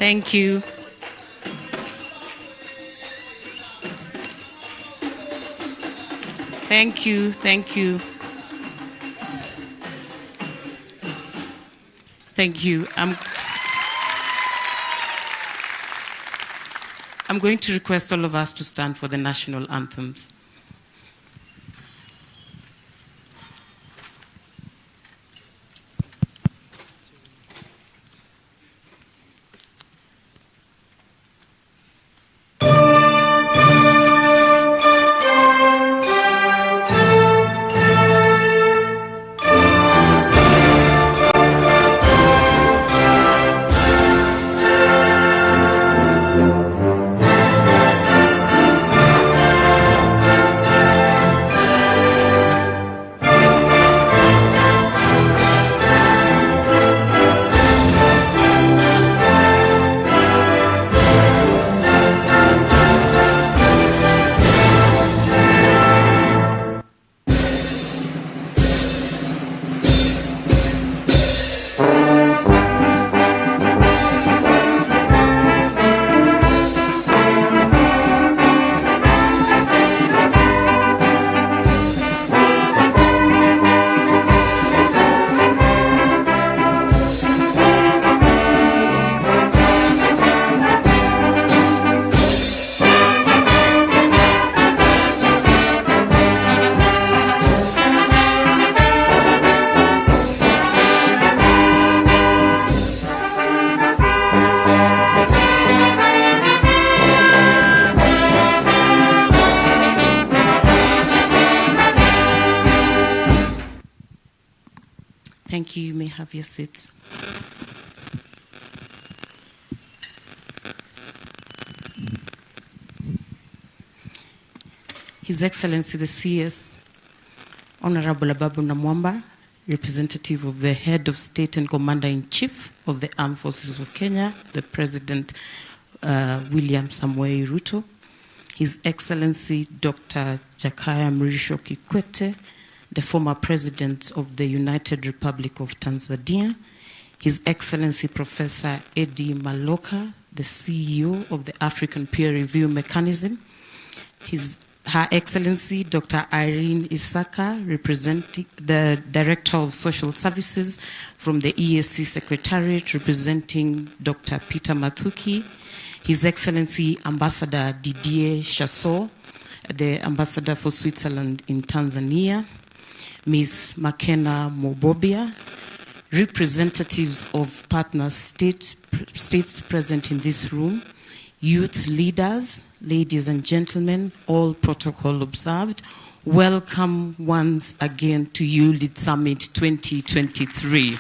Thank you. Thank you, thank you. Thank you. I'm going to request all of us to stand for the national anthems. Thank you. You may have your seats. His Excellency the CS, Honorable Ababu Namwamba, representative of the Head of State and Commander-in-Chief of the Armed Forces of Kenya, the President William Samoei Ruto, His Excellency Dr. Jakaya Mrisho Kikwete, the former President of the United Republic of Tanzania, His Excellency Professor Eddie Maloka, the CEO of the African Peer Review Mechanism, Her Excellency Dr. Irene Isaka, representing the Director of Social Services from the EAC Secretariat, representing Dr. Peter Mathuki, His Excellency Ambassador Didier Chassot, the Ambassador for Switzerland in Tanzania, Ms. Makena Mobobia, representatives of partner states present in this room, youth leaders, ladies and gentlemen, all protocol observed. Welcome once again to YouLead Summit 2023.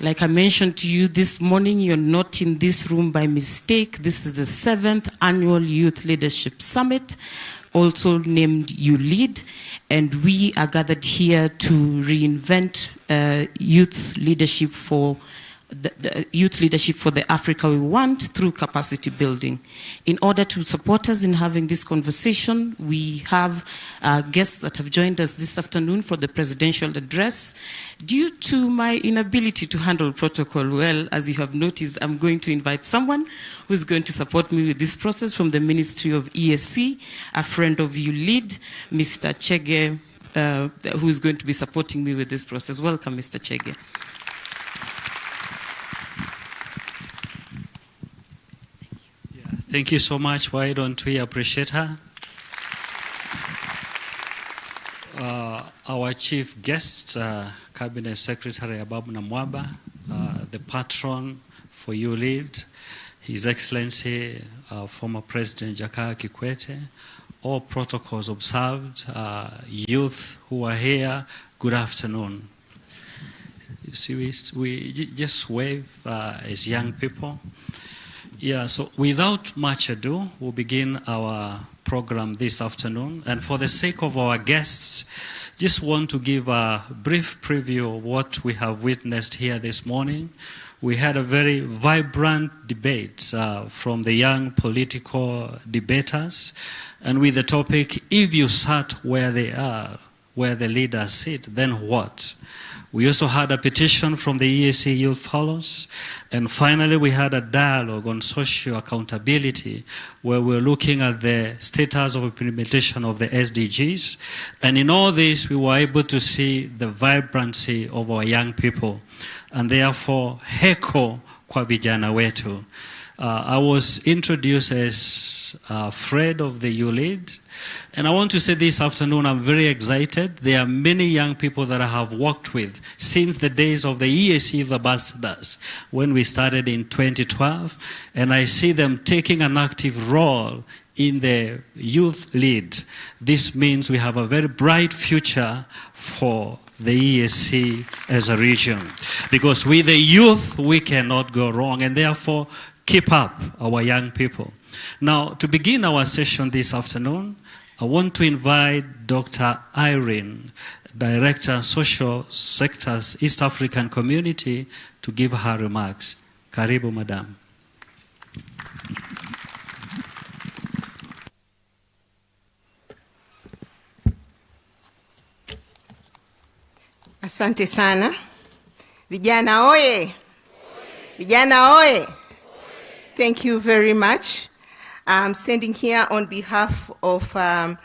Like I mentioned to you this morning, you're not in this room by mistake. This is the 7th Annual Youth Leadership Summit, also named YouLead, and we are gathered here to reinvent youth leadership for the Africa we want through capacity building. In order to support us in having this conversation, we have guests that have joined us this afternoon for the presidential address. Due to my inability to handle protocol well, as you have noticed, I'm going to invite someone who is going to support me with this process from the Ministry of ESC, a friend of YouLead, Mr. Chege, who is going to be supporting me with this process. Welcome, Mr. Chege. Thank you so much. Why don't we appreciate her? Our chief guest, Cabinet Secretary Ababu Namwamba, the patron for YouLead, His Excellency, former President Jakaya Kikwete, all protocols observed, youth who are here, good afternoon. You see, we just wave as young people. Yeah, so without much ado, we'll begin our program this afternoon. And for the sake of our guests, just want to give a brief preview of what we have witnessed here this morning. We had a very vibrant debate from the young political debaters, and with the topic, if you sat where they are, where the leaders sit, then what? We also had a petition from the EAC Youth Fellows. And finally, we had a dialogue on social accountability where we're looking at the status of implementation of the SDGs. And in all this, we were able to see the vibrancy of our young people. And therefore, heko kwa vijana wetu. I was introduced as Fred of the YouLead. And I want to say this afternoon, I'm very excited. There are many young people that I have worked with since the days of the EAC Youth Ambassadors when we started in 2012. And I see them taking an active role in the YouLead. This means we have a very bright future for the EAC as a region. Because with the youth, we cannot go wrong. And therefore, keep up our young people. Now, to begin our session this afternoon, I want to invite Dr. Irene, Director, Social Sectors, East African Community, to give her remarks. Karibu, Madam. Asante sana. Vijana oye! Vijana oye! Thank you very much. I'm standing here on behalf of our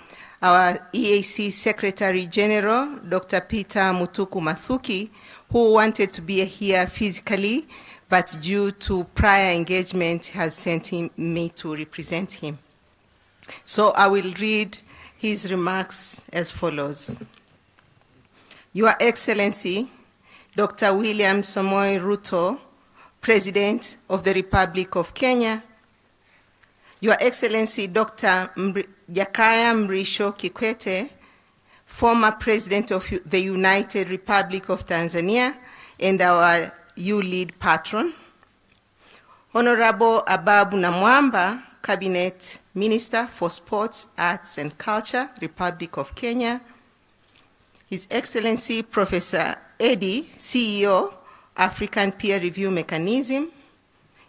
EAC Secretary General, Dr. Peter Mutuku Mathuki, who wanted to be here physically, but due to prior engagement has sent me to represent him. So I will read his remarks as follows. Your Excellency, Dr. William Samoei Ruto, President of the Republic of Kenya, Your Excellency Dr. Jakaya Mrisho Kikwete, former President of the United Republic of Tanzania and our YouLead patron, Honorable Ababu Namwamba, Cabinet Minister for Sports, Arts and Culture, Republic of Kenya, His Excellency Professor Eddie, CEO, African Peer Review Mechanism,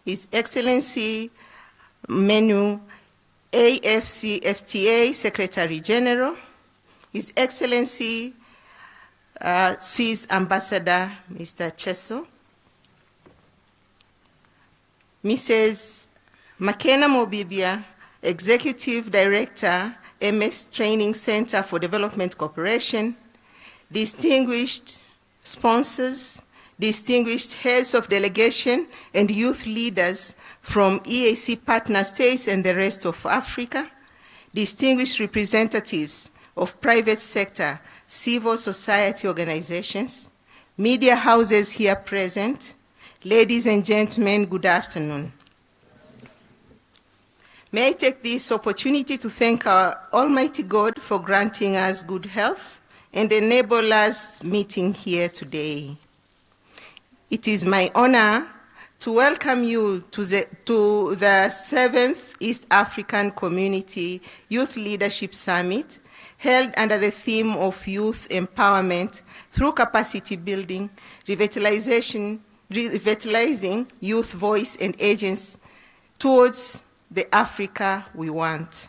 His Excellency Menu, AFCFTA Secretary General, His Excellency Swiss Ambassador Mr. Cheso, Mrs. Makena Mobibia, Executive Director, MS Training Center for Development Cooperation, distinguished sponsors, distinguished heads of delegation and youth leaders from EAC partner states and the rest of Africa, distinguished representatives of private sector, civil society organizations, media houses here present, ladies and gentlemen, good afternoon. May I take this opportunity to thank our Almighty God for granting us good health and enable us meeting here today. It is my honor to welcome you to the 7th East African Community Youth Leadership Summit, held under the theme of youth empowerment through capacity building, revitalizing youth voice and agents towards the Africa we want.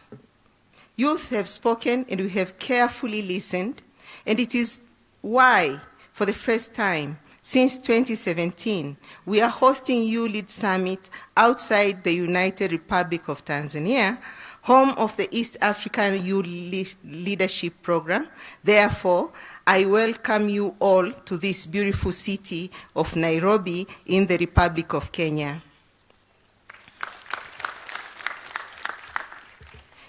Youth have spoken and we have carefully listened, and it is why, for the first time, since 2017, we are hosting YouLead Summit outside the United Republic of Tanzania, home of the East African Youth Leadership Program. Therefore, I welcome you all to this beautiful city of Nairobi in the Republic of Kenya.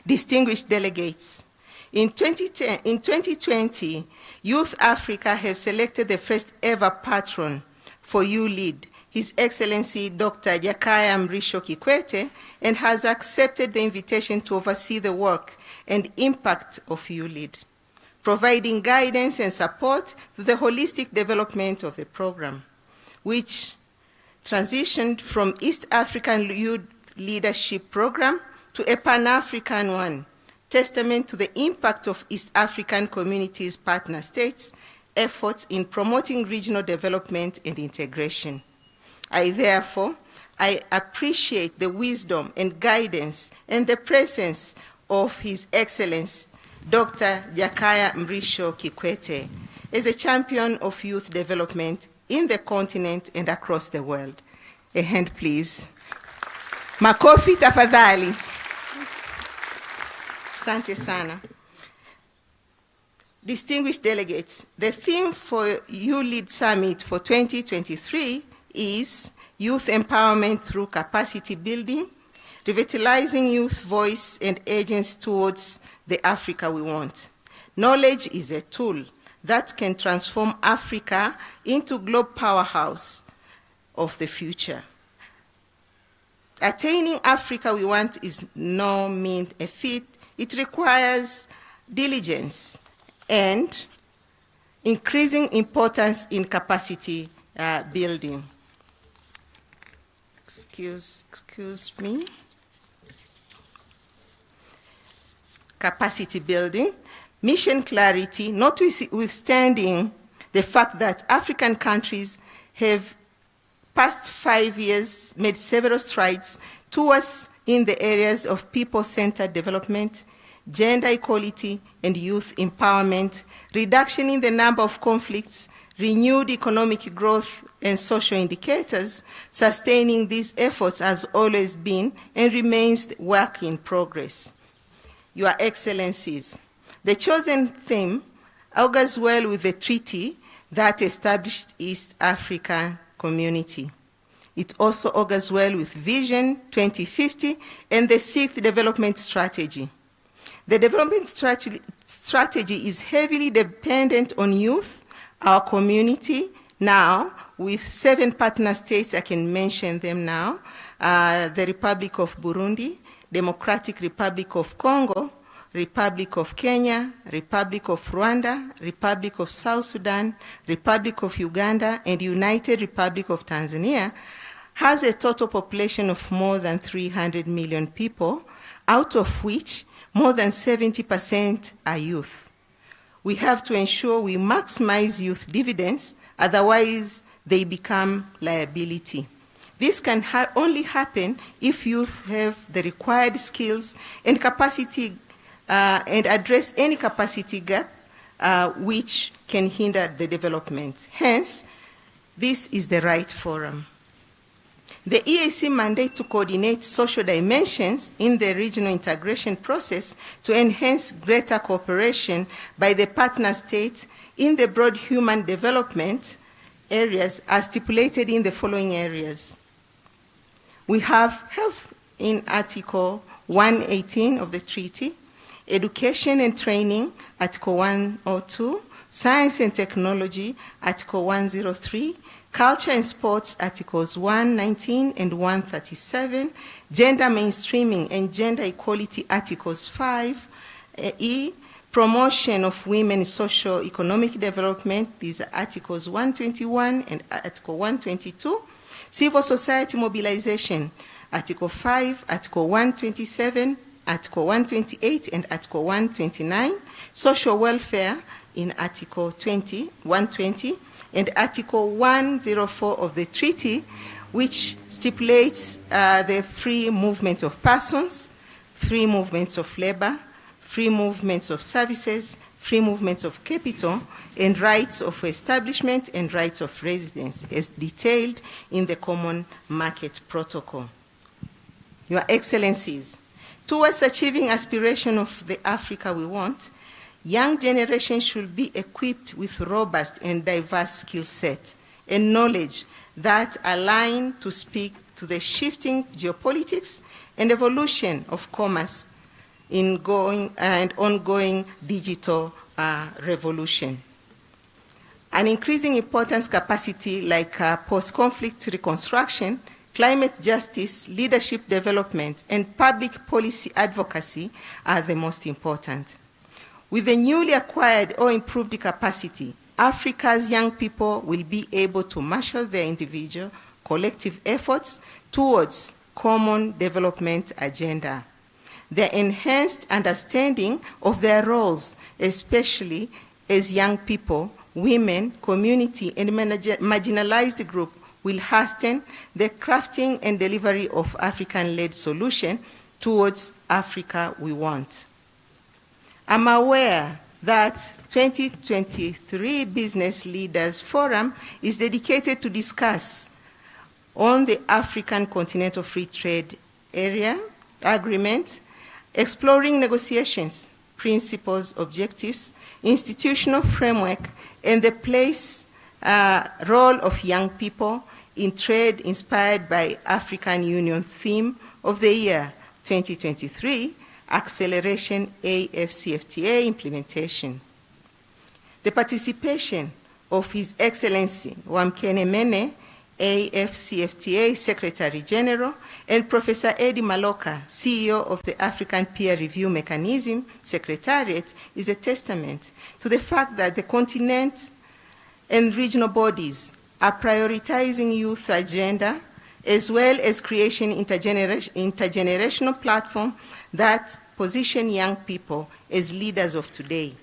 Distinguished delegates, in 2020, Youth Africa have selected the first ever patron for YouLead, His Excellency Dr. Jakaya Mrisho Kikwete, and has accepted the invitation to oversee the work and impact of YouLead, providing guidance and support to the holistic development of the program, which transitioned from East African Youth Leadership Program to a Pan-African one, testament to the impact of East African communities' partner states' efforts in promoting regional development and integration. I appreciate the wisdom and guidance and the presence of His Excellency, Dr. Jakaya Mrisho Kikwete, as a champion of youth development in the continent and across the world. A hand, please. Makofi tafadhali. Asante sana. Distinguished delegates, the theme for YouLead Summit for 2023 is Youth Empowerment Through Capacity Building, Revitalizing Youth Voice and Agents Towards the Africa We Want. Knowledge is a tool that can transform Africa into a global powerhouse of the future. Attaining Africa we want is no mean a feat. It requires diligence and increasing importance in capacity building. Excuse me. Capacity building, mission clarity, notwithstanding the fact that African countries have past 5 years made several strides towards in the areas of people-centered development, gender equality and youth empowerment, reduction in the number of conflicts, renewed economic growth and social indicators. Sustaining these efforts has always been and remains work in progress. Your Excellencies, the chosen theme augurs well with the treaty that established East African Community. It also augurs well with Vision 2050 and the 6th Development Strategy. The development strategy is heavily dependent on youth, our community, now with 7 partner states, I can mention them now, the Republic of Burundi, Democratic Republic of Congo, Republic of Kenya, Republic of Rwanda, Republic of South Sudan, Republic of Uganda, and United Republic of Tanzania, has a total population of more than 300 million people, out of which more than 70% are youth. We have to ensure we maximize youth dividends, otherwise they become liability. This can only happen if youth have the required skills and capacity and address any capacity gap which can hinder the development. Hence, this is the right forum. The EAC mandate to coordinate social dimensions in the regional integration process to enhance greater cooperation by the partner states in the broad human development areas as stipulated in the following areas. We have health in Article 118 of the treaty, education and training, Article 102, science and technology, Article 103, culture and sports, Articles 119 and 137, gender mainstreaming and gender equality, Articles 5E, promotion of women's socio-economic development, these are Articles 121 and Article 122, civil society mobilization, Article 5, Article 127, Article 128 and Article 129, social welfare in Article 120, and Article 104 of the treaty, which stipulates the free movement of persons, free movements of labor, free movements of services, free movements of capital, and rights of establishment and rights of residence, as detailed in the Common Market Protocol. Your Excellencies, towards achieving aspiration of the Africa we want, young generation should be equipped with robust and diverse skill set and knowledge that align to speak to the shifting geopolitics and evolution of commerce in ongoing digital revolution. An increasing importance capacity like post-conflict reconstruction, climate justice, leadership development, and public policy advocacy are the most important. With the newly acquired or improved capacity, Africa's young people will be able to marshal their individual, collective efforts towards common development agenda. Their enhanced understanding of their roles, especially as young people, women, community, and marginalized group, will hasten the crafting and delivery of African-led solutions towards Africa we want. I'm aware that 2023 Business Leaders Forum is dedicated to discuss on the African Continental Free Trade Area Agreement, exploring negotiations, principles, objectives, institutional framework, and the role of young people in trade inspired by African Union theme of the year 2023, Acceleration AFCFTA Implementation. The participation of His Excellency Wamkene Mene, AFCFTA Secretary General, and Professor Eddie Maloka, CEO of the African Peer Review Mechanism Secretariat, is a testament to the fact that the continent and regional bodies are prioritizing youth agenda, as well as creating intergenerational platform that position young people as leaders of today.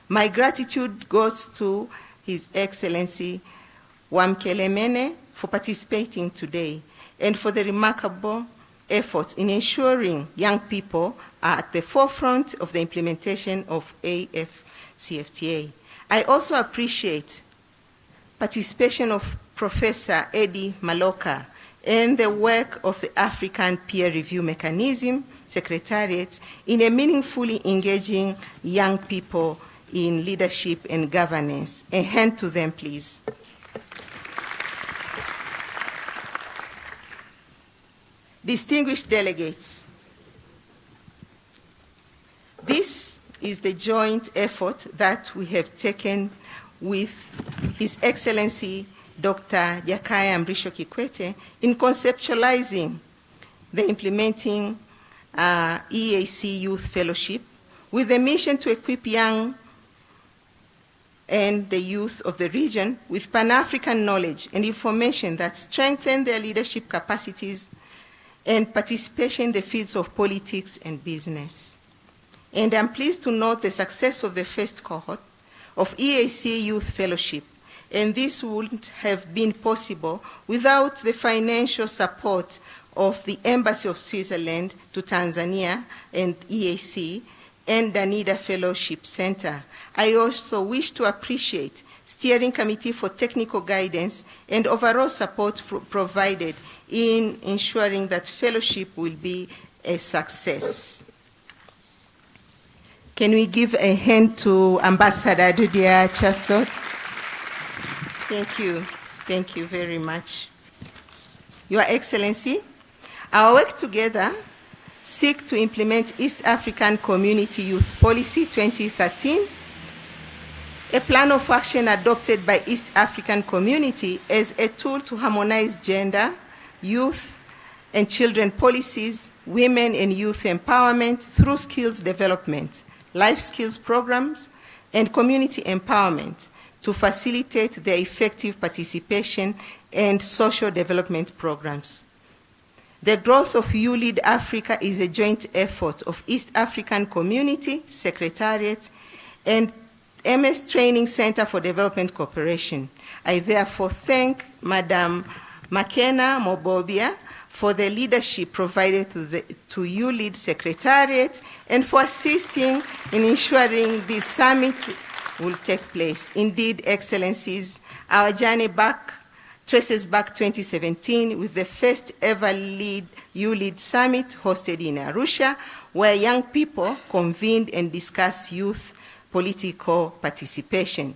My gratitude goes to His Excellency Wamkene Mene for participating today and for the remarkable efforts in ensuring young people are at the forefront of the implementation of AFCFTA. I also appreciate participation of Professor Eddie Maloka and the work of the African Peer Review Mechanism Secretariat in a meaningfully engaging young people in leadership and governance. A hand to them, please. Distinguished delegates, this is the joint effort that we have taken with His Excellency Dr. Jakaya Mrisho Kikwete in conceptualizing the implementing EAC Youth Fellowship with a mission to equip young and the youth of the region with Pan-African knowledge and information that strengthen their leadership capacities and participation in the fields of politics and business. And I'm pleased to note the success of the first cohort of EAC Youth Fellowship, and this wouldn't have been possible without the financial support of the Embassy of Switzerland to Tanzania and EAC and Danida Fellowship Center. I also wish to appreciate Steering Committee for technical guidance and overall support provided in ensuring that fellowship will be a success. Can we give a hand to Ambassador Dudia Chassot? Thank you very much. Your Excellency, our work together seek to implement East African Community Youth Policy 2013, a plan of action adopted by East African Community as a tool to harmonize gender, youth, and children policies, women and youth empowerment through skills development, life skills programs, and community empowerment to facilitate their effective participation and social development programs. The growth of YouLead Africa is a joint effort of East African Community, Secretariat, and MS Training Center for Development Cooperation. I therefore thank Madam Makena Mobobia for the leadership provided to YouLead Secretariat and for assisting in ensuring this summit will take place. Indeed, Excellencies, our journey back traces back 2017 with the first ever YouLead Summit hosted in Arusha, where young people convened and discussed youth political participation.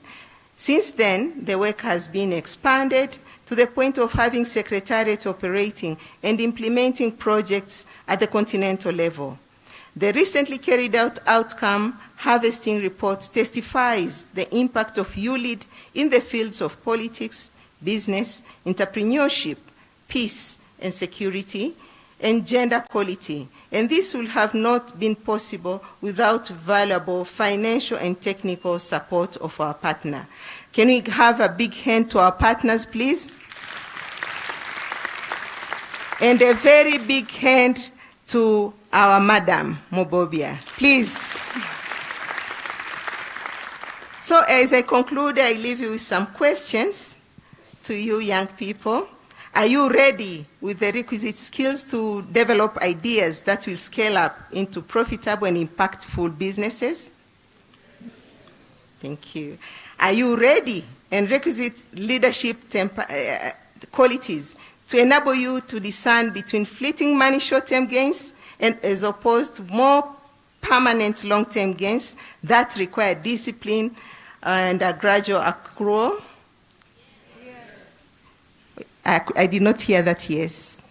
Since then, the work has been expanded to the point of having Secretariat operating and implementing projects at the continental level. The recently carried out outcome harvesting report testifies the impact of YouLead in the fields of politics, business, entrepreneurship, peace and security, and gender equality. And this would have not been possible without valuable financial and technical support of our partner. Can we have a big hand to our partners, please? And a very big hand to our Madam Mobobia, please. So as I conclude, I leave you with some questions to you young people. Are you ready with the requisite skills to develop ideas that will scale up into profitable and impactful businesses? Thank you. Are you ready and requisite leadership qualities to enable you to discern between fleeting money short-term gains and as opposed to more permanent long-term gains that require discipline and a gradual accrual? Yes. I did not hear that yes.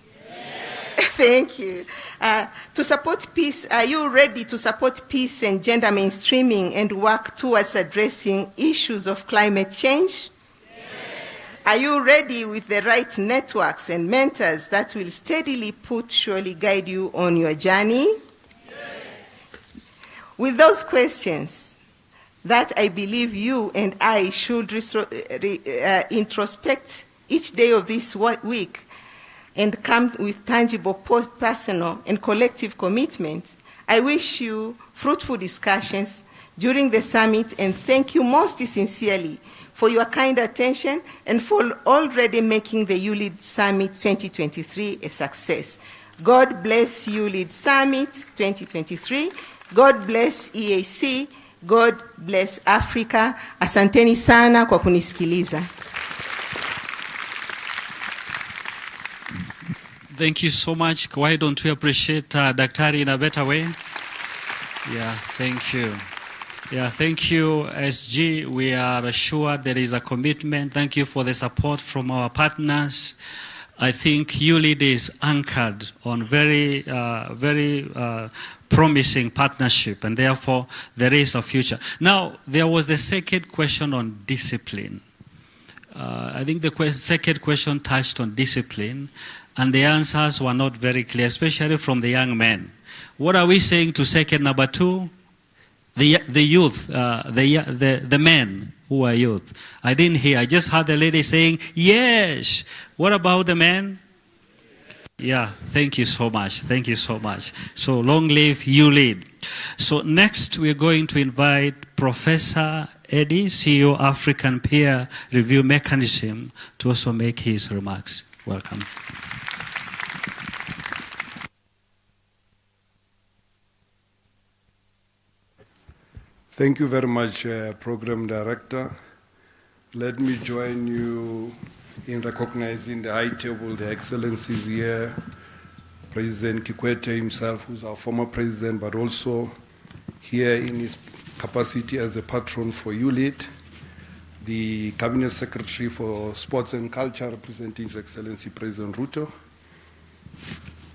Thank you. To support peace, are you ready to support peace and gender mainstreaming and work towards addressing issues of climate change? Yes. Are you ready with the right networks and mentors that will steadily surely guide you on your journey? Yes. With those questions that I believe you and I should introspect each day of this week and come with tangible personal and collective commitment, I wish you fruitful discussions during the summit and thank you most sincerely for your kind attention and for already making the YouLead Summit 2023 a success. God bless YouLead Summit 2023. God bless EAC. God bless Africa. Asanteni sana kwa kunisikiliza. Thank you so much. Why don't we appreciate Daktari in a better way? Yeah, thank you. Yeah, thank you, SG. We are assured there is a commitment. Thank you for the support from our partners. I think YouLead is anchored on very promising partnership, and therefore there is a future. Now, there was the second question on discipline. I think the second question touched on discipline, and the answers were not very clear, especially from the young men. What are we saying to second number two? The youth, the men who are youth. I didn't hear. I just heard the lady saying, yes. What about the men? Yeah, thank you so much. Thank you so much. So long live YouLead. So next we're going to invite Professor Eddie, CEO African Peer Review Mechanism, to also make his remarks. Welcome. Thank you very much, Program Director. Let me join you in recognizing the high table, the excellencies here, President Kikwete himself, who's our former president, but also here in his capacity as the patron for YouLead, the Cabinet Secretary for Sports and Culture, representing His Excellency President Ruto,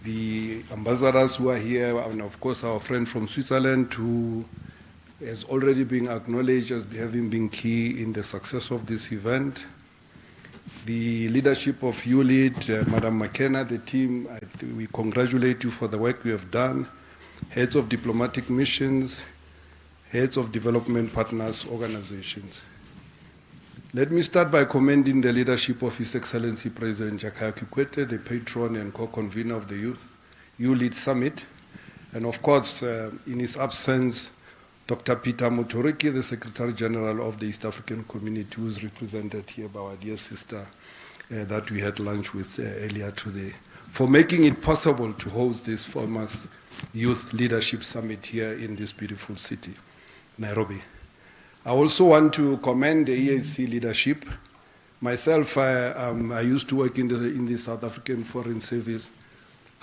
the ambassadors who are here, and of course our friend from Switzerland, who has already been acknowledged as having been key in the success of this event. The leadership of YouLead, Madam McKenna, the team, we congratulate you for the work you have done. Heads of diplomatic missions, heads of development partners organizations. Let me start by commending the leadership of His Excellency President Jakaya Kikwete, the patron and co-convener of the YouLead Summit. And of course, in his absence, Dr. Peter Mutoriki, the Secretary General of the East African Community, who is represented here by our dear sister that we had lunch with earlier today, for making it possible to host this famous Youth Leadership Summit here in this beautiful city, Nairobi. I also want to commend the EAC leadership. Myself, I used to work in the South African Foreign Service.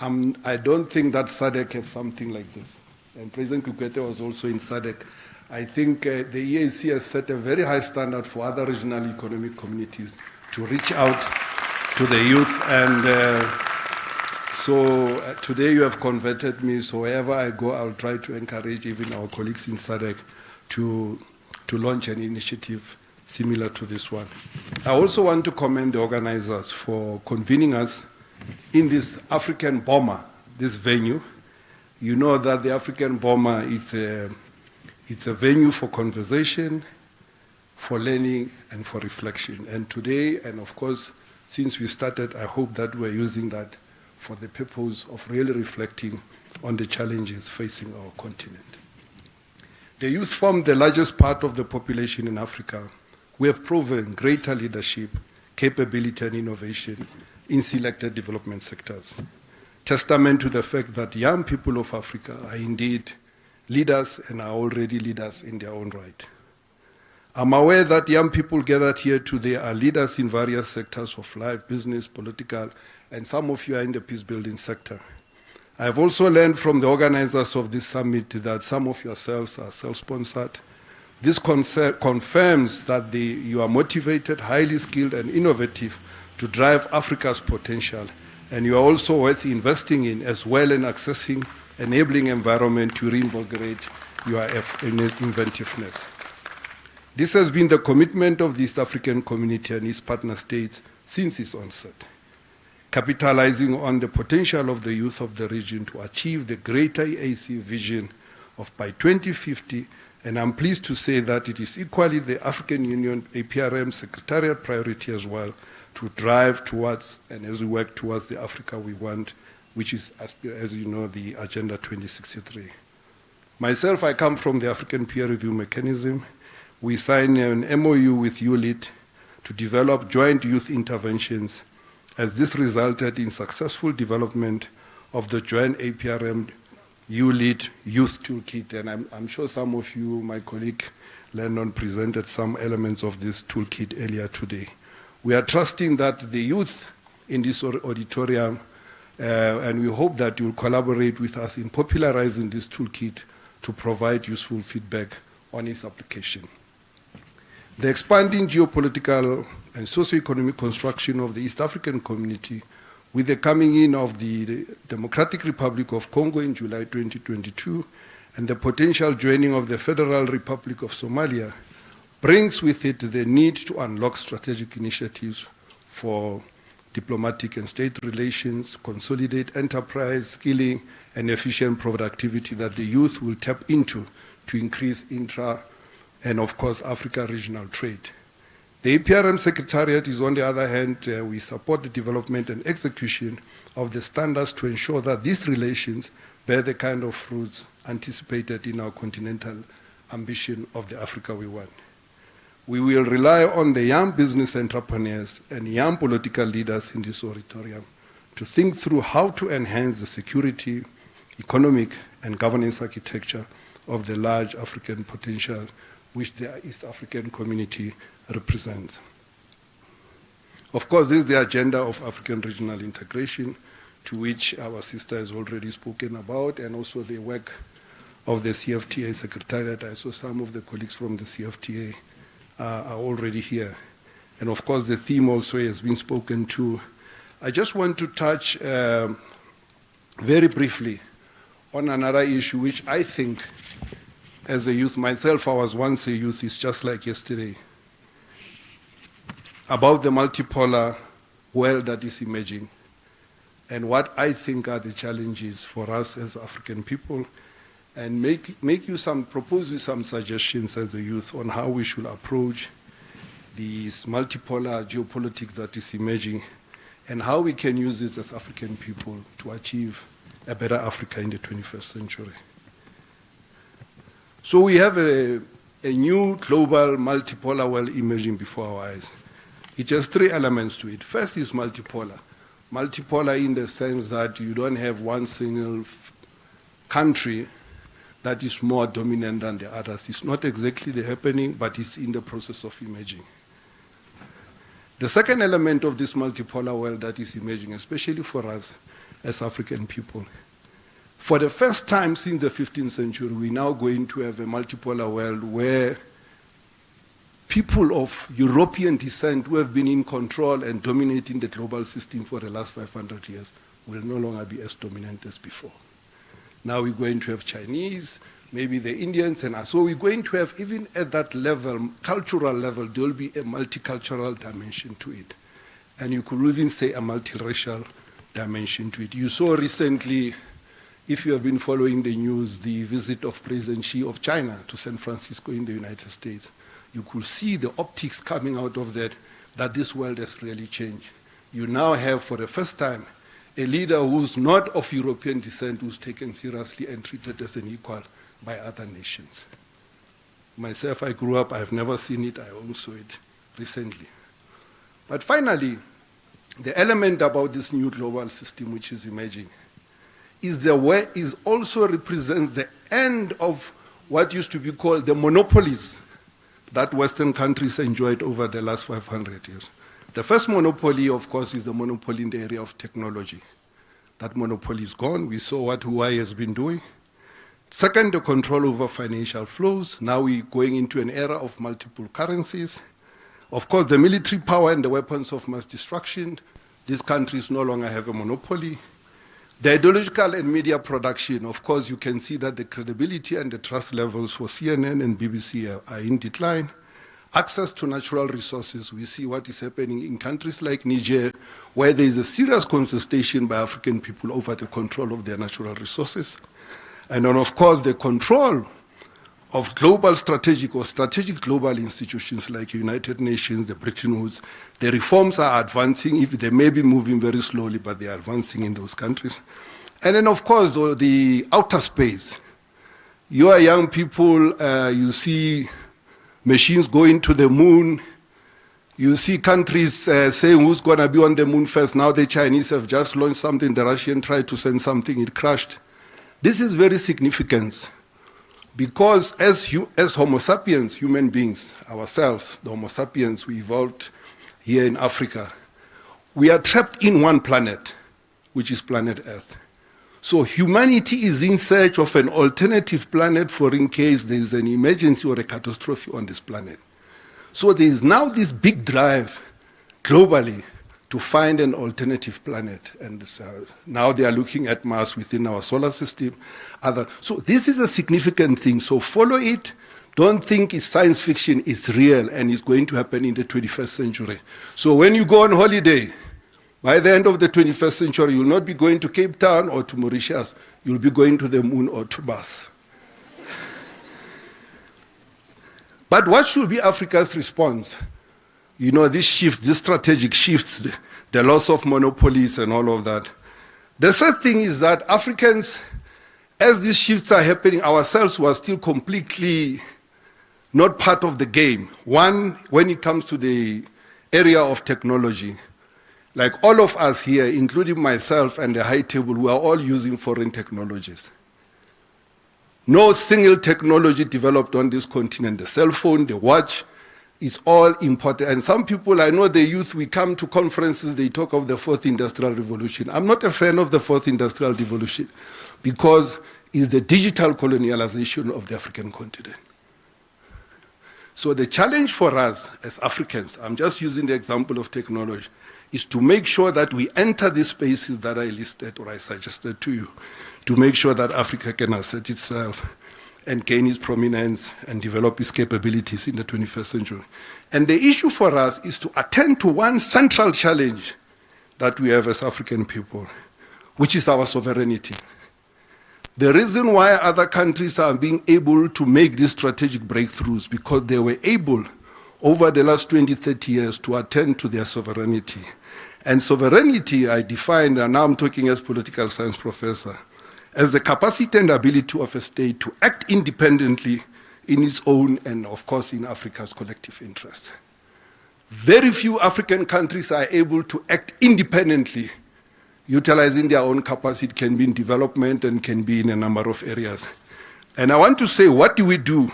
I don't think that SADC has something like this. And President Kikwete was also in SADC. I think the EAC has set a very high standard for other regional economic communities to reach out to the youth. And so today you have converted me, so wherever I go, I'll try to encourage even our colleagues in SADC to launch an initiative similar to this one. I also want to commend the organizers for convening us in this African Bomber, this venue. You know that the African Bomber, it's a venue for conversation, for learning, and for reflection. And today, and of course, since we started, I hope that we're using that for the purpose of really reflecting on the challenges facing our continent. The youth form the largest part of the population in Africa. We have proven greater leadership, capability, and innovation in selected development sectors. Testament to the fact that young people of Africa are indeed leaders and are already leaders in their own right. I'm aware that young people gathered here today are leaders in various sectors of life, business, political, and some of you are in the peace-building sector. I have also learned from the organizers of this summit that some of yourselves are self-sponsored. This confirms that you are motivated, highly skilled, and innovative to drive Africa's potential, and you are also worth investing in as well in accessing enabling environment to reinvigorate your inventiveness. This has been the commitment of the East African community and its partner states since its onset, capitalizing on the potential of the youth of the region to achieve the greater EAC vision of by 2050, and I'm pleased to say that it is equally the African Union APRM Secretariat priority as well to drive towards, and as we work towards the Africa we want, which is, as you know, the Agenda 2063. Myself, I come from the African Peer Review Mechanism. We signed an MOU with YouLead to develop joint youth interventions, as this resulted in successful development of the joint APRM YouLead Youth Toolkit. And I'm sure some of you, my colleague Lennon, presented some elements of this toolkit earlier today. We are trusting that the youth in this auditorium, and we hope that you will collaborate with us in popularizing this toolkit to provide useful feedback on its application. The expanding geopolitical and socio-economic construction of the East African community, with the coming in of the Democratic Republic of Congo in July 2022, and the potential joining of the Federal Republic of Somalia, brings with it the need to unlock strategic initiatives for diplomatic and state relations, consolidate enterprise, skilling, and efficient productivity that the youth will tap into to increase intra- and, of course, Africa regional trade. The APRM Secretariat is, on the other hand, we support the development and execution of the standards to ensure that these relations bear the kind of fruits anticipated in our continental ambition of the Africa we want. We will rely on the young business entrepreneurs and young political leaders in this auditorium to think through how to enhance the security, economic, and governance architecture of the large African potential which the East African community represents. Of course, this is the agenda of African regional integration, to which our sister has already spoken about, and also the work of the CFTA Secretariat. I saw some of the colleagues from the CFTA are already here. And of course, the theme also has been spoken to. I just want to touch very briefly on another issue which I think, as a youth, myself, I was once a youth, it's just like yesterday, about the multipolar world that is emerging and what I think are the challenges for us as African people, and propose you some suggestions as a youth on how we should approach these multipolar geopolitics that is emerging and how we can use this as African people to achieve a better Africa in the 21st century. So we have a new global multipolar world emerging before our eyes. It has three elements to it. First is multipolar. Multipolar in the sense that you don't have one single country that is more dominant than the others. It's not exactly happening, but it's in the process of emerging. The second element of this multipolar world that is emerging, especially for us as African people, for the first time since the 15th century, we're now going to have a multipolar world where people of European descent who have been in control and dominating the global system for the last 500 years will no longer be as dominant as before. Now we're going to have Chinese, maybe the Indians, and us. So we're going to have, even at that level, cultural level, there will be a multicultural dimension to it. And you could even say a multiracial dimension to it. You saw recently, if you have been following the news, the visit of President Xi of China to San Francisco in the United States. You could see the optics coming out of that this world has really changed. You now have, for the first time, a leader who's not of European descent, who's taken seriously and treated as an equal by other nations. Myself, I grew up, I've never seen it, I only saw it recently. But finally, the element about this new global system which is emerging is also represents the end of what used to be called the monopolies that Western countries enjoyed over the last 500 years. The first monopoly, of course, is the monopoly in the area of technology. That monopoly is gone. We saw what Huawei has been doing. Second, the control over financial flows. Now we're going into an era of multiple currencies. Of course, the military power and the weapons of mass destruction. These countries no longer have a monopoly. The ideological and media production, of course, you can see that the credibility and the trust levels for CNN and BBC are in decline. Access to natural resources, we see what is happening in countries like Niger, where there is a serious contestation by African people over the control of their natural resources. And then, of course, the control of global strategic global institutions like United Nations, the Bretton Woods. The reforms are advancing, if they may be moving very slowly, but they are advancing in those countries. And then, of course, the outer space. You are young people, you see machines going to the moon. You see countries saying who's going to be on the moon first. Now the Chinese have just launched something, the Russians tried to send something, it crashed. This is very significant because as Homo sapiens, human beings, ourselves, the Homo sapiens, we evolved here in Africa. We are trapped in one planet, which is planet Earth. So humanity is in search of an alternative planet for in case there is an emergency or a catastrophe on this planet. So there is now this big drive globally to find an alternative planet. And now they are looking at Mars within our solar system. So this is a significant thing. So follow it. Don't think it's science fiction. It's real, and it's going to happen in the 21st century. So when you go on holiday, by the end of the 21st century, you'll not be going to Cape Town or to Mauritius. You'll be going to the moon or to Mars. But what should be Africa's response? You know, this shift, this strategic shifts, the loss of monopolies and all of that. The third thing is that Africans, as these shifts are happening, ourselves were still completely not part of the game. One, when it comes to the area of technology, like all of us here, including myself and the high table, we are all using foreign technologies. No single technology developed on this continent. The cell phone, the watch, is all imported. And some people, I know the youth, we come to conferences, they talk of the fourth industrial revolution. I'm not a fan of the fourth industrial revolution because it's the digital colonialization of the African continent. So the challenge for us as Africans, I'm just using the example of technology, is to make sure that we enter these spaces that I listed or I suggested to you, to make sure that Africa can assert itself and gain its prominence and develop its capabilities in the 21st century. And the issue for us is to attend to one central challenge that we have as African people, which is our sovereignty. The reason why other countries are being able to make these strategic breakthroughs because they were able over the last 20, 30 years to attend to their sovereignty. And sovereignty, I define, and now I'm talking as political science professor, as the capacity and ability of a state to act independently in its own and, of course, in Africa's collective interest. Very few African countries are able to act independently, utilizing their own capacity. It can be in development and can be in a number of areas. And I want to say, what do we do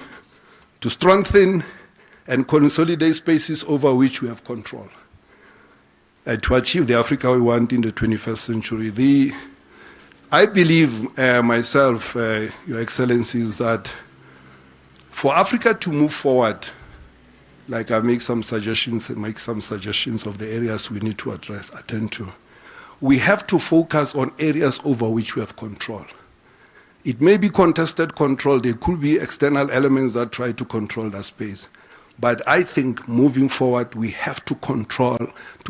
to strengthen and consolidate spaces over which we have control? And to achieve the Africa we want in the 21st century, I believe myself, Your Excellencies, that for Africa to move forward, like I make some suggestions of the areas we need to attend to, we have to focus on areas over which we have control. It may be contested control. There could be external elements that try to control that space. But I think moving forward, we have to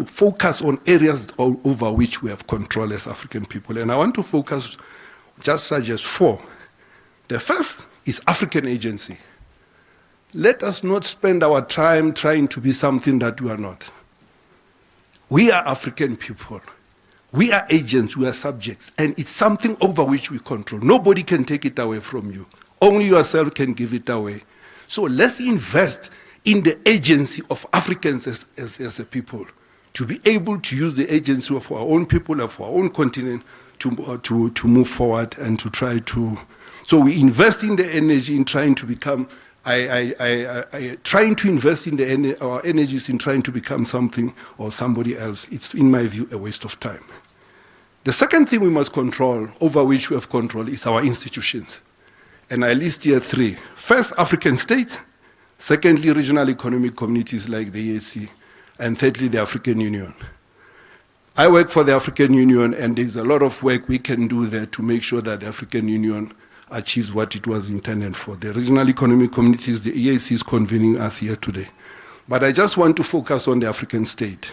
focus on areas over which we have control as African people. And I want to focus, just suggest 4. The first is African agency. Let us not spend our time trying to be something that we are not. We are African people. We are agents, we are subjects, and it's something over which we control. Nobody can take it away from you. Only yourself can give it away. So let's invest in the agency of Africans as a people, to be able to use the agency of our own people, of our own continent, to move forward and to try to... So we invest in the energy in trying to become trying to invest in our energies in trying to become something or somebody else, it's, in my view, a waste of time. The second thing we must control, over which we have control, is our institutions. And I list here three. First, African states. Secondly, regional economic communities like the EAC. And thirdly, the African Union. I work for the African Union, and there's a lot of work we can do there to make sure that the African Union achieves what it was intended for. The regional economic communities, the EAC is convening us here today. But I just want to focus on the African state.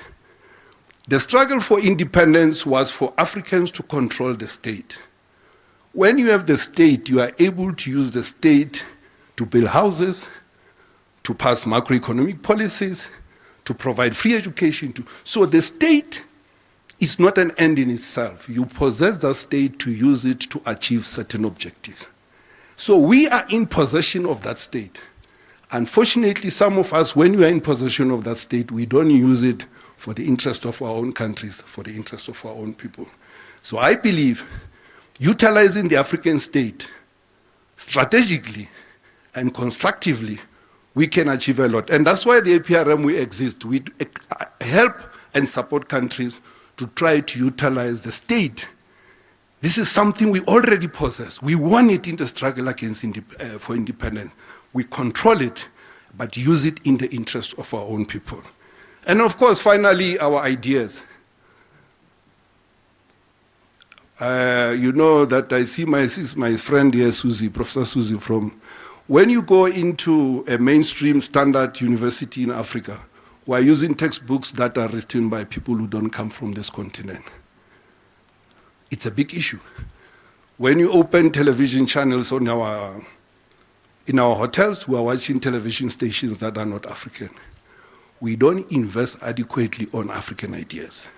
The struggle for independence was for Africans to control the state. When you have the state, you are able to use the state to build houses, to pass macroeconomic policies, to provide free education. So the state is not an end in itself. You possess the state to use it to achieve certain objectives. So we are in possession of that state. Unfortunately, some of us, when we are in possession of that state, we don't use it for the interest of our own countries, for the interest of our own people. So I believe utilizing the African state strategically and constructively, we can achieve a lot. And that's why the APRM, we exist. We help and support countries to try to utilize the state. This is something we already possess. We won it in the struggle against for independence. We control it, but use it in the interest of our own people. And of course, finally, our ideas. You know that I see my friend here, Susie, Professor Susie, from, when you go into a mainstream standard university in Africa, we're using textbooks that are written by people who don't come from this continent. It's a big issue. When you open television channels in our hotels, we are watching television stations that are not African. We don't invest adequately on African ideas.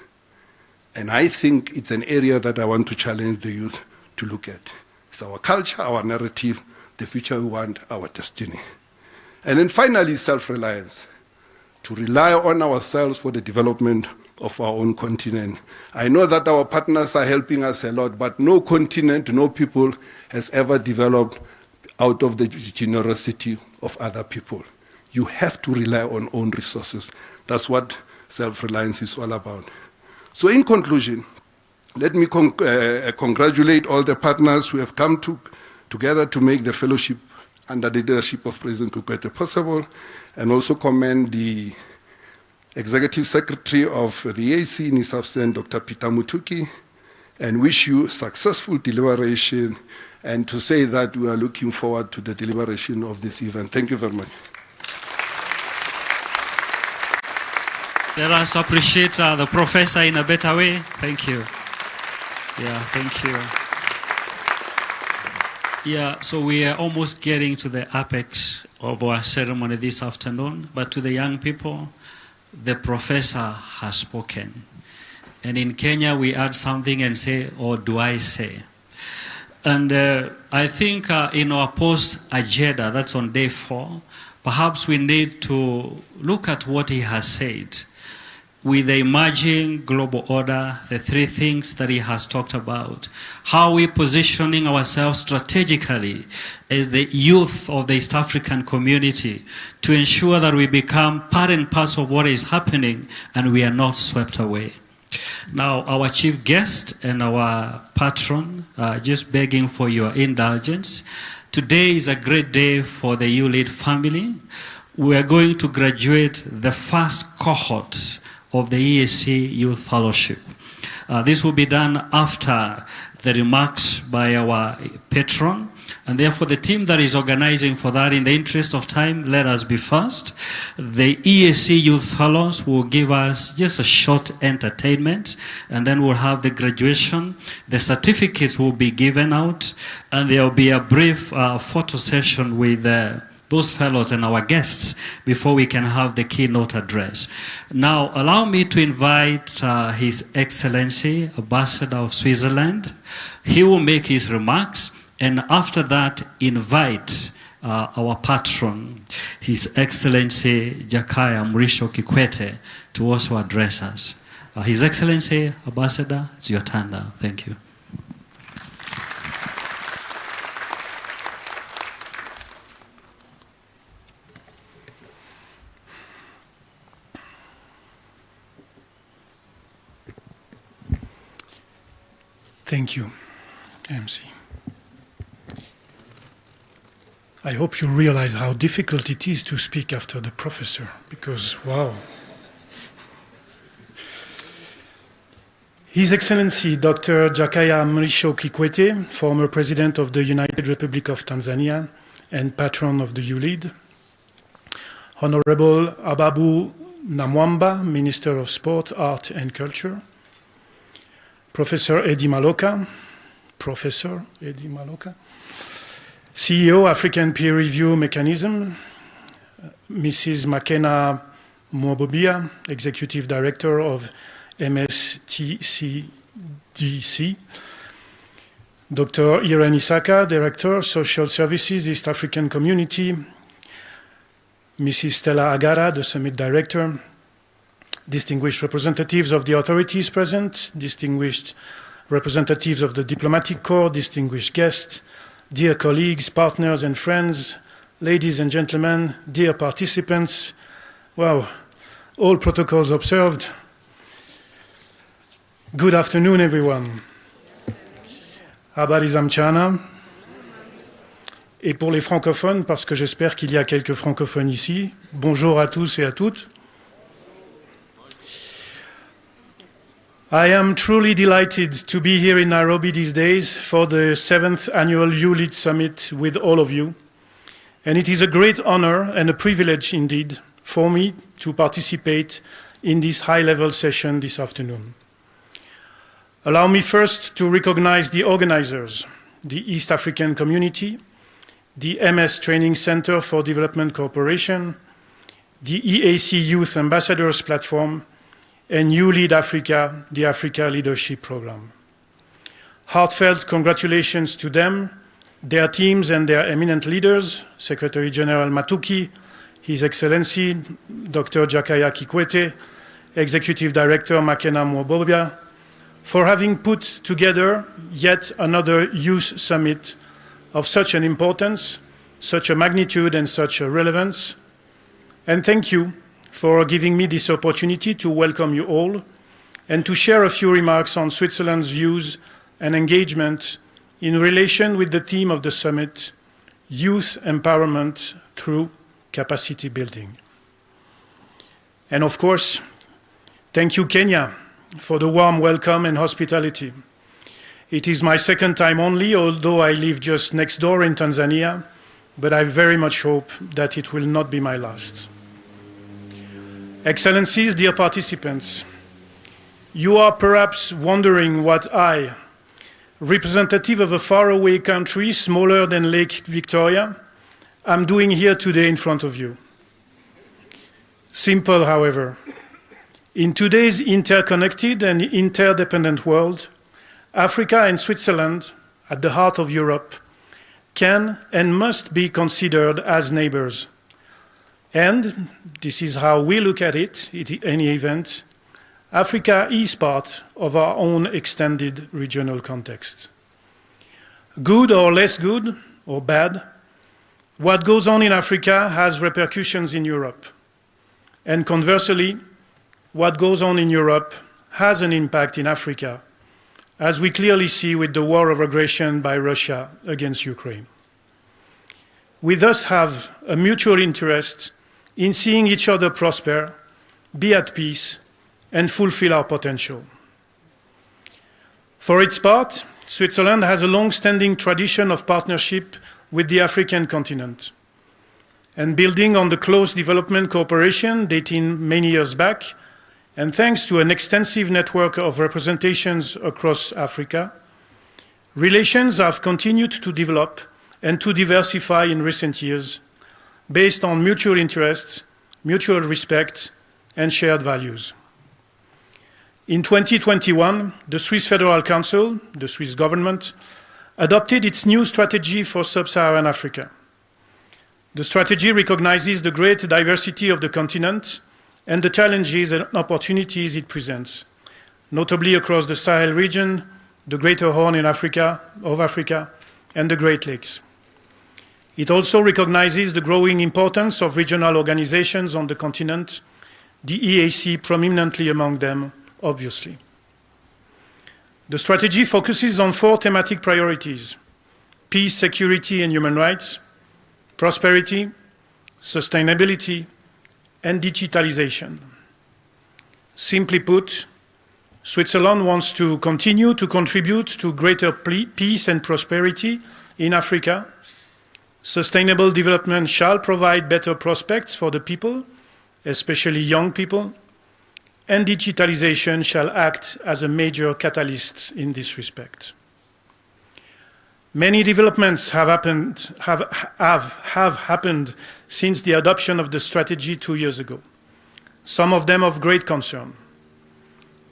And I think it's an area that I want to challenge the youth to look at. It's our culture, our narrative, the future we want, our destiny. And then finally, self-reliance. To rely on ourselves for the development of our own continent. I know that our partners are helping us a lot, but no continent, no people has ever developed out of the generosity of other people. You have to rely on own resources. That's what self-reliance is all about. So in conclusion, let me congratulate all the partners who have come together to make the fellowship under the leadership of President Kikwete possible, and also commend the Executive Secretary of the EAC in his absence, Dr. Peter Mutuki, and wish you successful deliberation, and to say that we are looking forward to the deliberation of this event. Thank you very much. Let us appreciate the professor in a better way. Thank you. Yeah, thank you. Yeah, so we are almost getting to the apex of our ceremony this afternoon, but to the young people, the professor has spoken. And in Kenya, we add something and say, or do I say? And I think in our post-agenda, that's on day 4, perhaps we need to look at what he has said. With the emerging global order, the 3 things that he has talked about, how we're positioning ourselves strategically as the youth of the East African community to ensure that we become part and parcel of what is happening and we are not swept away. Now, our chief guest and our patron, just begging for your indulgence. Today is a great day for the YouLead family. We are going to graduate the first cohort of the EAC Youth Fellowship. This will be done after the remarks by our patron, and therefore the team that is organizing for that, in the interest of time, let us be first. The EAC Youth Fellows will give us just a short entertainment, and then we'll have the graduation. The certificates will be given out, and there will be a brief photo session with those fellows and our guests before we can have the keynote address. Now, allow me to invite His Excellency, Ambassador of Switzerland. He will make his remarks, and after that, invite our patron, His Excellency Jakaya Mrisho Kikwete, to also address us. His Excellency, Ambassador, it's your turn now. Thank you. Thank you, MC. I hope you realize how difficult it is to speak after the professor, because, wow. His Excellency Dr. Jakaya Mrisho Kikwete, former President of the United Republic of Tanzania and patron of the YouLead. Honorable Ababu Namwamba, Minister of Sport, Art and Culture. Professor Eddie Maloka, CEO, African Peer Review Mechanism. Mrs. Makena Mwobobia, Executive Director of MSTCDC. Dr. Irene Isaka, Director, Social Services, East African Community. Mrs. Stella Agara, the Summit Director. Distinguished representatives of the authorities present, distinguished representatives of the diplomatic corps, distinguished guests, dear colleagues, partners and friends, ladies and gentlemen, dear participants. Wow, all protocols observed. Good afternoon, everyone. Habari za mchana. Et pour les francophones, parce que j'espère qu'il y a quelques francophones ici, bonjour à tous et à toutes. I am truly delighted to be here in Nairobi these days for the 7th annual YouLead Summit with all of you. And it is a great honor and a privilege indeed for me to participate in this high-level session this afternoon. Allow me first to recognize the organizers, the East African Community, the MS Training Center for Development Cooperation, the EAC Youth Ambassadors Platform, and YouLead Africa, the Africa Leadership Program. Heartfelt congratulations to them, their teams and their eminent leaders, Secretary General Matuki, His Excellency Dr. Jakaya Kikwete, Executive Director Makena Mwobobia, for having put together yet another youth summit of such an importance, such a magnitude and such a relevance. And thank you for giving me this opportunity to welcome you all and to share a few remarks on Switzerland's views and engagement in relation with the theme of the summit, Youth Empowerment Through Capacity Building. And of course, thank you, Kenya, for the warm welcome and hospitality. It is my second time only, although I live just next door in Tanzania, but I very much hope that it will not be my last. Excellencies, dear participants, you are perhaps wondering what I, representative of a faraway country smaller than Lake Victoria, am doing here today in front of you. Simple, however. In today's interconnected and interdependent world, Africa and Switzerland, at the heart of Europe, can and must be considered as neighbors. And this is how we look at it in any event. Africa is part of our own extended regional context. Good or less good or bad, what goes on in Africa has repercussions in Europe. And conversely, what goes on in Europe has an impact in Africa, as we clearly see with the war of aggression by Russia against Ukraine. We thus have a mutual interest in seeing each other prosper, be at peace, and fulfill our potential. For its part, Switzerland has a long-standing tradition of partnership with the African continent. And building on the close development cooperation dating many years back, and thanks to an extensive network of representations across Africa, relations have continued to develop and to diversify in recent years based on mutual interests, mutual respect, and shared values. In 2021, the Swiss Federal Council, the Swiss government, adopted its new strategy for sub-Saharan Africa. The strategy recognizes the great diversity of the continent and the challenges and opportunities it presents, notably across the Sahel region, the Greater Horn of Africa, and the Great Lakes. It also recognizes the growing importance of regional organizations on the continent, the EAC prominently among them, obviously. The strategy focuses on 4 thematic priorities: peace, security, and human rights, prosperity, sustainability, and digitalization. Simply put, Switzerland wants to continue to contribute to greater peace and prosperity in Africa. Sustainable development shall provide better prospects for the people, especially young people, and digitalization shall act as a major catalyst in this respect. Many developments have happened since the adoption of the strategy 2 years ago, some of them of great concern.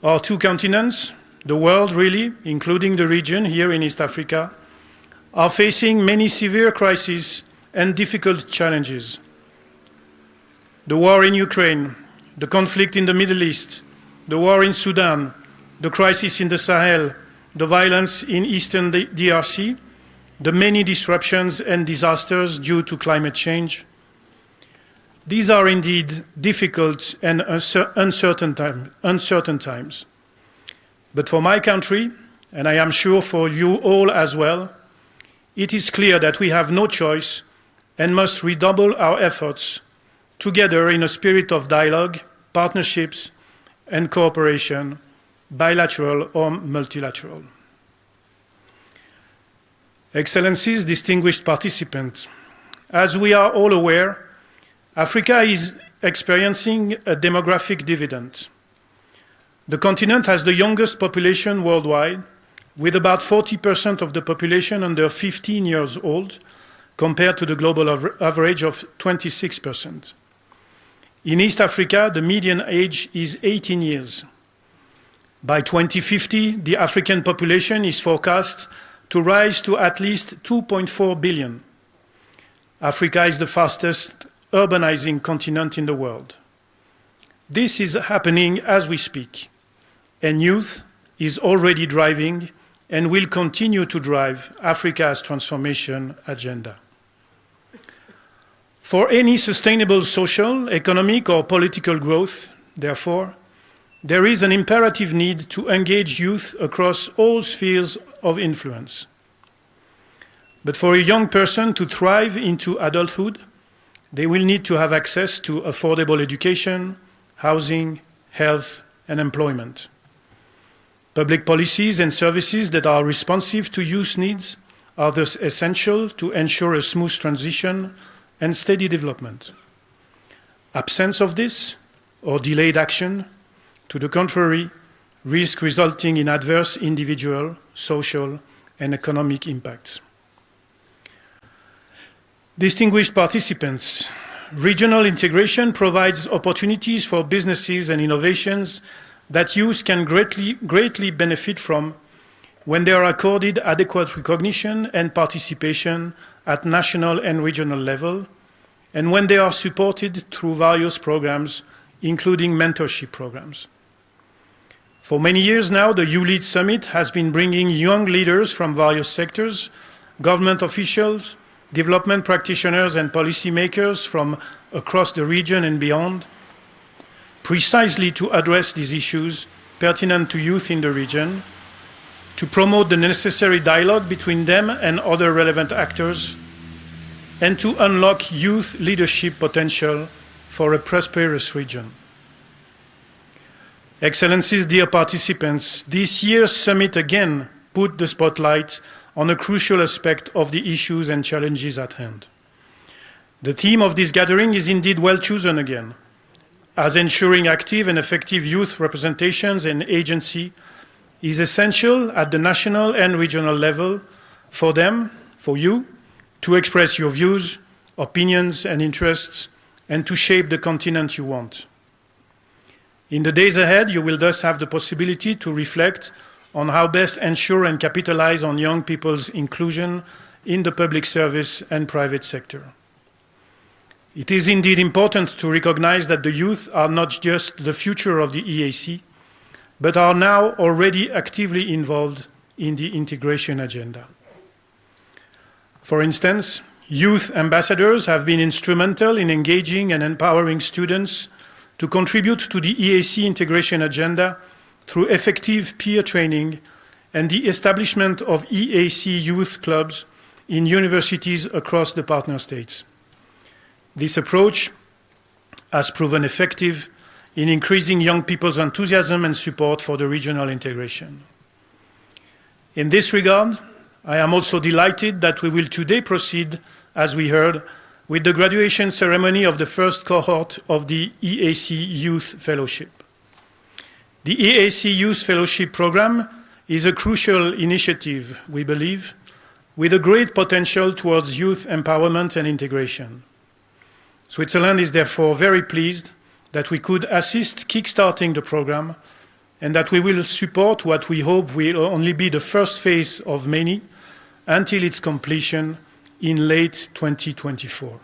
Our 2 continents, the world really, including the region here in East Africa, are facing many severe crises and difficult challenges. The war in Ukraine, the conflict in the Middle East, the war in Sudan, the crisis in the Sahel, the violence in Eastern DRC, the many disruptions and disasters due to climate change. These are indeed difficult and uncertain times. But for my country, and I am sure for you all as well, it is clear that we have no choice and must redouble our efforts together in a spirit of dialogue, partnerships, and cooperation, bilateral or multilateral. Excellencies, distinguished participants, as we are all aware, Africa is experiencing a demographic dividend. The continent has the youngest population worldwide, with about 40% of the population under 15 years old, compared to the global average of 26%. In East Africa, the median age is 18 years. By 2050, the African population is forecast to rise to at least 2.4 billion. Africa is the fastest urbanizing continent in the world. This is happening as we speak, and youth is already driving and will continue to drive Africa's transformation agenda. For any sustainable social, economic, or political growth, therefore, there is an imperative need to engage youth across all spheres of influence. But for a young person to thrive into adulthood, they will need to have access to affordable education, housing, health, and employment. Public policies and services that are responsive to youth needs are thus essential to ensure a smooth transition and steady development. Absence of this, or delayed action, to the contrary, risk resulting in adverse individual, social, and economic impacts. Distinguished participants, regional integration provides opportunities for businesses and innovations that youth can greatly benefit from when they are accorded adequate recognition and participation at national and regional level, and when they are supported through various programs, including mentorship programs. For many years now, the YouLead Summit has been bringing young leaders from various sectors, government officials, development practitioners, and policymakers from across the region and beyond, precisely to address these issues pertinent to youth in the region, to promote the necessary dialogue between them and other relevant actors, and to unlock youth leadership potential for a prosperous region. Excellencies, dear participants, this year's summit again put the spotlight on a crucial aspect of the issues and challenges at hand. The theme of this gathering is indeed well chosen again, as ensuring active and effective youth representations and agency is essential at the national and regional level for them, for you, to express your views, opinions, and interests, and to shape the continent you want. In the days ahead, you will thus have the possibility to reflect on how best ensure and capitalize on young people's inclusion in the public service and private sector. It is indeed important to recognize that the youth are not just the future of the EAC, but are now already actively involved in the integration agenda. For instance, youth ambassadors have been instrumental in engaging and empowering students to contribute to the EAC integration agenda through effective peer training and the establishment of EAC youth clubs in universities across the partner states. This approach has proven effective in increasing young people's enthusiasm and support for the regional integration. In this regard, I am also delighted that we will today proceed, as we heard, with the graduation ceremony of the first cohort of the EAC Youth Fellowship. The EAC Youth Fellowship program is a crucial initiative, we believe, with a great potential towards youth empowerment and integration. Switzerland is therefore very pleased that we could assist kickstarting the program and that we will support what we hope will only be the first phase of many until its completion in late 2024.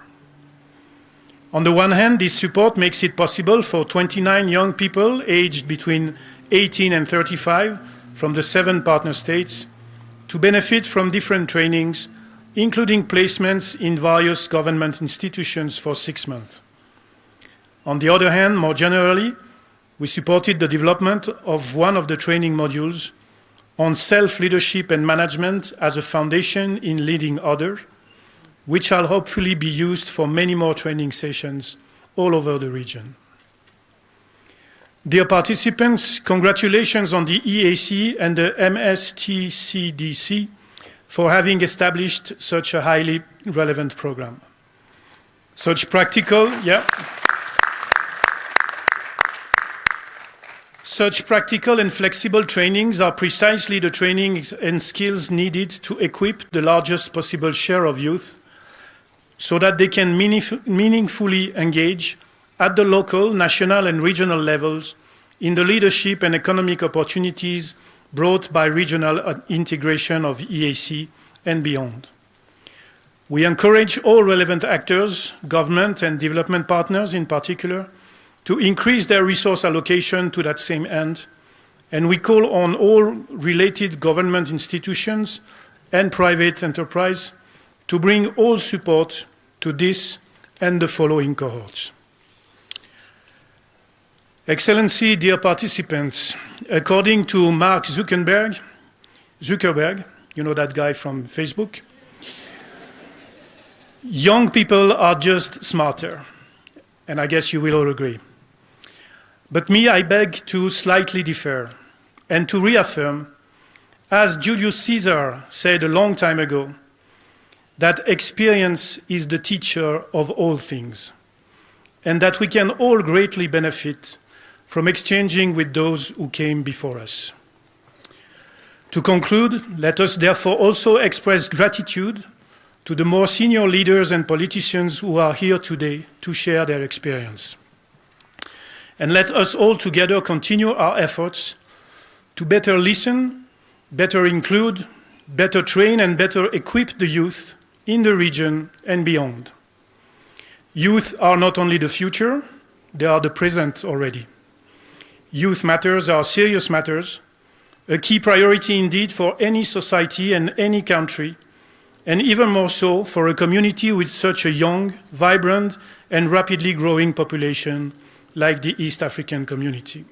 On the one hand, this support makes it possible for 29 young people aged between 18 and 35 from the 7 partner states to benefit from different trainings, including placements in various government institutions for 6 months. On the other hand, more generally, we supported the development of one of the training modules on self-leadership and management as a foundation in leading others, which shall hopefully be used for many more training sessions all over the region. Dear participants, congratulations on the EAC and the MSTCDC for having established such a highly relevant program. Such practical and flexible trainings are precisely the trainings and skills needed to equip the largest possible share of youth so that they can meaningfully engage at the local, national, and regional levels in the leadership and economic opportunities brought by regional integration of EAC and beyond. We encourage all relevant actors, government and development partners in particular, to increase their resource allocation to that same end, and we call on all related government institutions and private enterprise to bring all support to this and the following cohorts. Excellency, dear participants, according to Mark Zuckerberg, you know that guy from Facebook, young people are just smarter, and I guess you will all agree. But me, I beg to slightly differ and to reaffirm, as Julius Caesar said a long time ago, that experience is the teacher of all things, and that we can all greatly benefit from exchanging with those who came before us. To conclude, let us therefore also express gratitude to the more senior leaders and politicians who are here today to share their experience. And let us all together continue our efforts to better listen, better include, better train, and better equip the youth in the region and beyond. Youth are not only the future, they are the present already. Youth matters are serious matters, a key priority indeed for any society and any country, and even more so for a community with such a young, vibrant, and rapidly growing population like the East African community.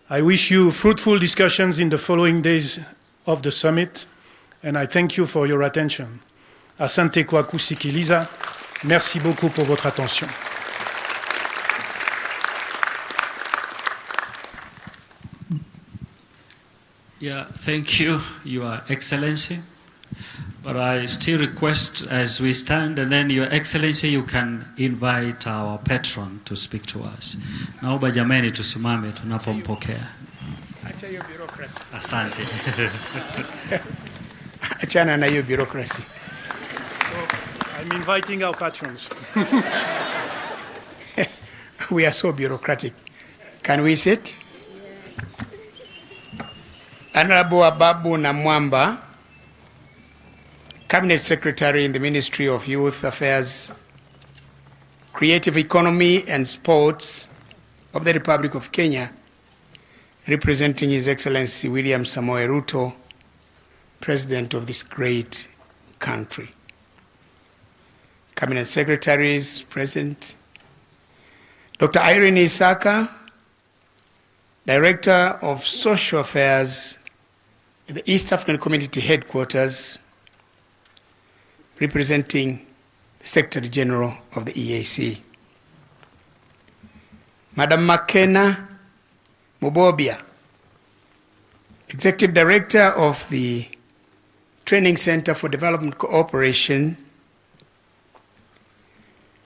I wish you fruitful discussions in the following days of the summit, and I thank you for your attention. Asante kwa kusikiliza. Merci beaucoup pour votre attention. Yeah, thank you, Your Excellency. But I still request as we stand, and then Your Excellency, you can invite our patron to speak to us. Naomba jamani tusimame tunapompokea. Acha hiyo bureaucracy. Asante. Achana na hiyo bureaucracy. I'm inviting our patrons. We are so bureaucratic. Can we sit? Honorable Ababu Namwamba, Cabinet Secretary in the Ministry of Youth Affairs, Creative Economy and Sports of the Republic of Kenya, representing His Excellency William Samoei Ruto, President of this great country. Cabinet Secretaries present, Dr. Irene Isaka, Director of Social Affairs at the East African Community Headquarters, representing the Secretary General of the EAC. Madam Makena Mubobia, Executive Director of the Training Center for Development Cooperation,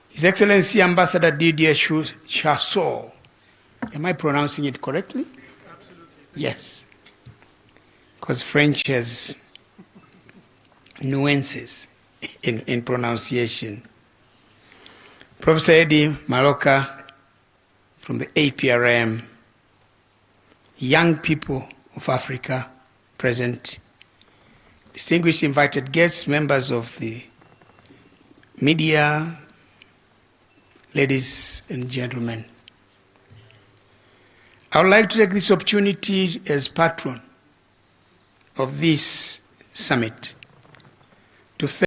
His Excellency Ambassador Didier Chassol. Am I pronouncing it correctly? Absolutely. Yes, because French has nuances in pronunciation. Professor Eddie Maloka from the APRM, young people of Africa present, distinguished invited guests, members of the media, ladies and gentlemen. I would like to take this opportunity as patron of this summit to thank